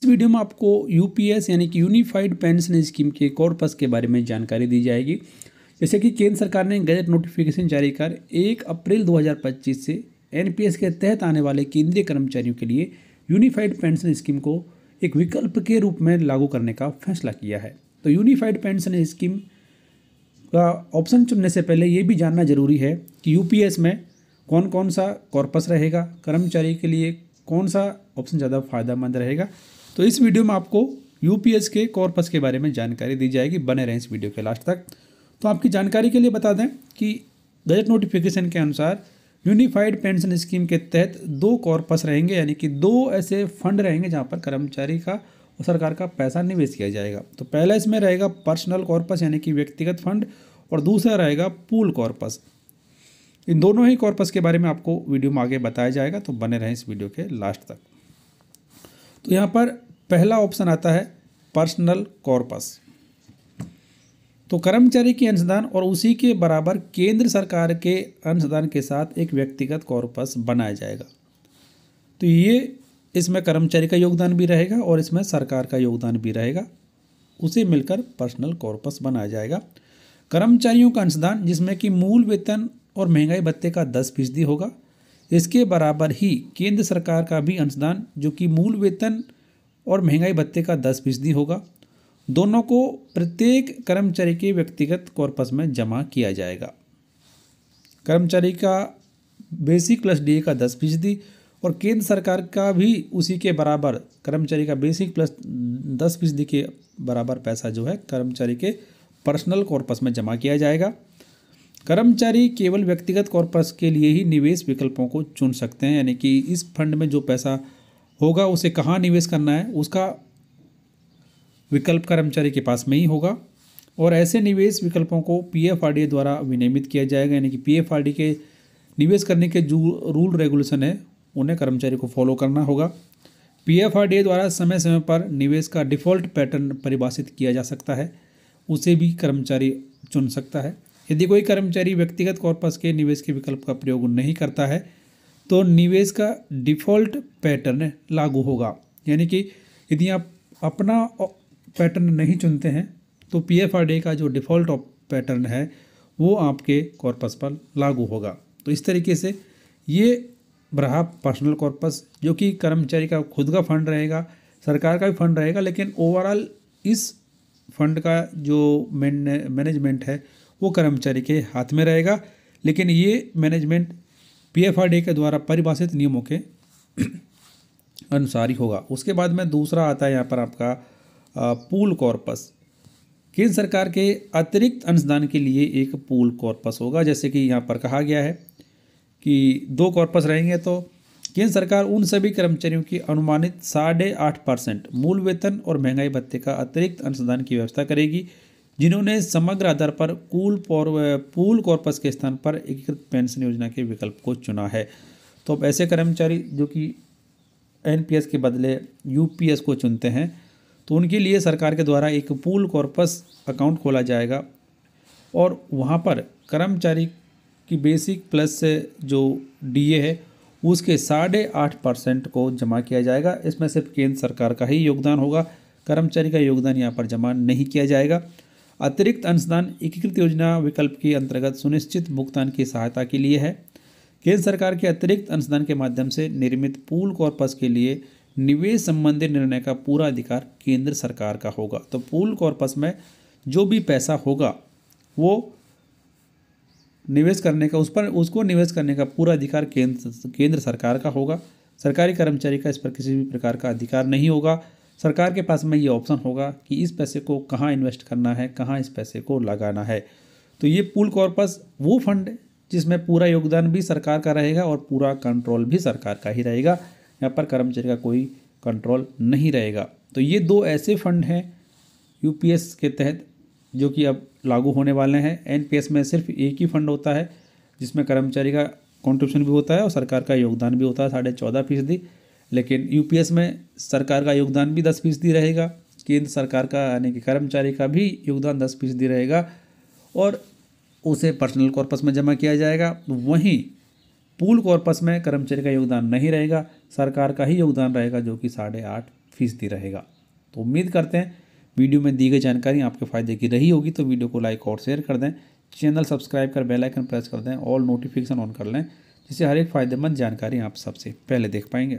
इस वीडियो में आपको यूपीएस यानी कि यूनिफाइड पेंशन स्कीम के कॉर्पस के बारे में जानकारी दी जाएगी। जैसे कि केंद्र सरकार ने गजट नोटिफिकेशन जारी कर 1 अप्रैल 2025 से एनपीएस के तहत आने वाले केंद्रीय कर्मचारियों के लिए यूनिफाइड पेंशन स्कीम को एक विकल्प के रूप में लागू करने का फैसला किया है। तो यूनिफाइड पेंशन स्कीम का ऑप्शन चुनने से पहले ये भी जानना जरूरी है कि यूपीएस में कौन कौन सा कॉर्पस रहेगा, कर्मचारी के लिए कौन सा ऑप्शन ज़्यादा फायदेमंद रहेगा। तो इस वीडियो में आपको यूपीएस के कॉर्पस के बारे में जानकारी दी जाएगी। बने रहें इस वीडियो के लास्ट तक। तो आपकी जानकारी के लिए बता दें कि गजट नोटिफिकेशन के अनुसार यूनिफाइड पेंशन स्कीम के तहत 2 कॉर्पस रहेंगे, यानी कि 2 ऐसे फंड रहेंगे जहां पर कर्मचारी का और सरकार का पैसा निवेश किया जाएगा। तो पहला इसमें रहेगा पर्सनल कॉर्पस यानी कि व्यक्तिगत फंड, और दूसरा रहेगा पूल कॉर्पस। इन दोनों ही कॉर्पस के बारे में आपको वीडियो में आगे बताया जाएगा, तो बने रहें इस वीडियो के लास्ट तक। तो यहाँ पर पहला ऑप्शन आता है पर्सनल कॉर्पस। तो कर्मचारी के अंशदान और उसी के बराबर केंद्र सरकार के अंशदान के साथ एक व्यक्तिगत कॉर्पस बनाया जाएगा। तो ये इसमें कर्मचारी का योगदान भी रहेगा और इसमें सरकार का योगदान भी रहेगा, उसे मिलकर पर्सनल कॉर्पस बनाया जाएगा। कर्मचारियों का अंशदान जिसमें कि मूल वेतन और महंगाई भत्ते का 10% होगा, इसके बराबर ही केंद्र सरकार का भी अंशदान जो कि मूल वेतन और महंगाई भत्ते का 10% होगा। दोनों को प्रत्येक कर्मचारी के व्यक्तिगत कॉर्पस में जमा किया जाएगा। कर्मचारी का बेसिक प्लस डीए का 10% और केंद्र सरकार का भी उसी के बराबर कर्मचारी का बेसिक प्लस 10% के बराबर पैसा जो है कर्मचारी के पर्सनल कॉर्पस में जमा किया जाएगा। कर्मचारी केवल व्यक्तिगत कॉर्पस के लिए ही निवेश विकल्पों को चुन सकते हैं, यानी कि इस फंड में जो पैसा होगा उसे कहाँ निवेश करना है उसका विकल्प कर्मचारी के पास में ही होगा। और ऐसे निवेश विकल्पों को पीएफआरडीए द्वारा विनियमित किया जाएगा, यानी कि पीएफआरडीए के निवेश करने के जो रूल रेगुलेशन है उन्हें कर्मचारी को फॉलो करना होगा। पीएफआरडीए द्वारा समय समय पर निवेश का डिफ़ॉल्ट पैटर्न परिभाषित किया जा सकता है, उसे भी कर्मचारी चुन सकता है। यदि कोई कर्मचारी व्यक्तिगत कॉर्पस के निवेश के विकल्प का प्रयोग नहीं करता है तो निवेश का डिफ़ॉल्ट पैटर्न लागू होगा, यानी कि यदि आप अपना पैटर्न नहीं चुनते हैं तो पीएफआरडीए का जो डिफ़ॉल्ट पैटर्न है वो आपके कॉर्पस पर लागू होगा। तो इस तरीके से ये रहा पर्सनल कॉर्पस, जो कि कर्मचारी का खुद का फंड रहेगा, सरकार का भी फंड रहेगा, लेकिन ओवरऑल इस फंड का जो मैनेजमेंट है वो कर्मचारी के हाथ में रहेगा, लेकिन ये मैनेजमेंट पीएफआरडीए के द्वारा परिभाषित नियमों के अनुसार ही होगा। उसके बाद में दूसरा आता है यहाँ पर आपका पूल कॉर्पस। केंद्र सरकार के अतिरिक्त अंशदान के लिए एक पूल कॉर्पस होगा। जैसे कि यहाँ पर कहा गया है कि 2 कॉर्पस रहेंगे, तो केंद्र सरकार उन सभी कर्मचारियों की अनुमानित 8.5% मूल वेतन और महंगाई भत्ते का अतिरिक्त अंशदान की व्यवस्था करेगी जिन्होंने समग्र आधार पर पूल कॉर्पस के स्थान पर एकीकृत पेंशन योजना के विकल्प को चुना है। तो अब ऐसे कर्मचारी जो कि एनपीएस के बदले यूपीएस को चुनते हैं तो उनके लिए सरकार के द्वारा एक पूल कॉर्पस अकाउंट खोला जाएगा और वहाँ पर कर्मचारी की बेसिक प्लस जो डीए है उसके 8.5% को जमा किया जाएगा। इसमें सिर्फ केंद्र सरकार का ही योगदान होगा, कर्मचारी का योगदान यहाँ पर जमा नहीं किया जाएगा। अतिरिक्त अंशदान एकीकृत योजना विकल्प के अंतर्गत सुनिश्चित भुगतान की सहायता के लिए है। केंद्र सरकार के अतिरिक्त अंशदान के माध्यम से निर्मित पूल कॉर्पस के लिए निवेश संबंधी निर्णय का पूरा अधिकार केंद्र सरकार का होगा। तो पूल कॉर्पस में जो भी पैसा होगा वो निवेश करने का उसको निवेश करने का पूरा अधिकार केंद्र सरकार का होगा। सरकारी कर्मचारी का इस पर किसी भी प्रकार का अधिकार नहीं होगा। सरकार के पास में ये ऑप्शन होगा कि इस पैसे को कहाँ इन्वेस्ट करना है, कहाँ इस पैसे को लगाना है। तो ये पूल कॉर्पस वो फंड जिसमें पूरा योगदान भी सरकार का रहेगा और पूरा कंट्रोल भी सरकार का ही रहेगा, यहाँ पर कर्मचारी का कोई कंट्रोल नहीं रहेगा। तो ये 2 ऐसे फंड हैं यूपीएस के तहत जो कि अब लागू होने वाले हैं। एनपीएस में सिर्फ एक ही फंड होता है जिसमें कर्मचारी का कॉन्ट्रिब्यूशन भी होता है और सरकार का योगदान भी होता है 14.5%, लेकिन यूपीएस में सरकार का योगदान भी 10% रहेगा, केंद्र सरकार का यानी कि कर्मचारी का भी योगदान 10% रहेगा और उसे पर्सनल कॉर्पस में जमा किया जाएगा। वहीं पूल कॉर्पस में कर्मचारी का योगदान नहीं रहेगा, सरकार का ही योगदान रहेगा जो कि 8.5% फीसदी रहेगा। तो उम्मीद करते हैं वीडियो में दी गई जानकारी आपके फ़ायदे की रही होगी, तो वीडियो को लाइक और शेयर कर दें, चैनल सब्सक्राइब कर बेल आइकन प्रेस कर दें, ऑल नोटिफिकेशन ऑन कर लें, जिससे हर एक फ़ायदेमंद जानकारी आप सबसे पहले देख पाएंगे।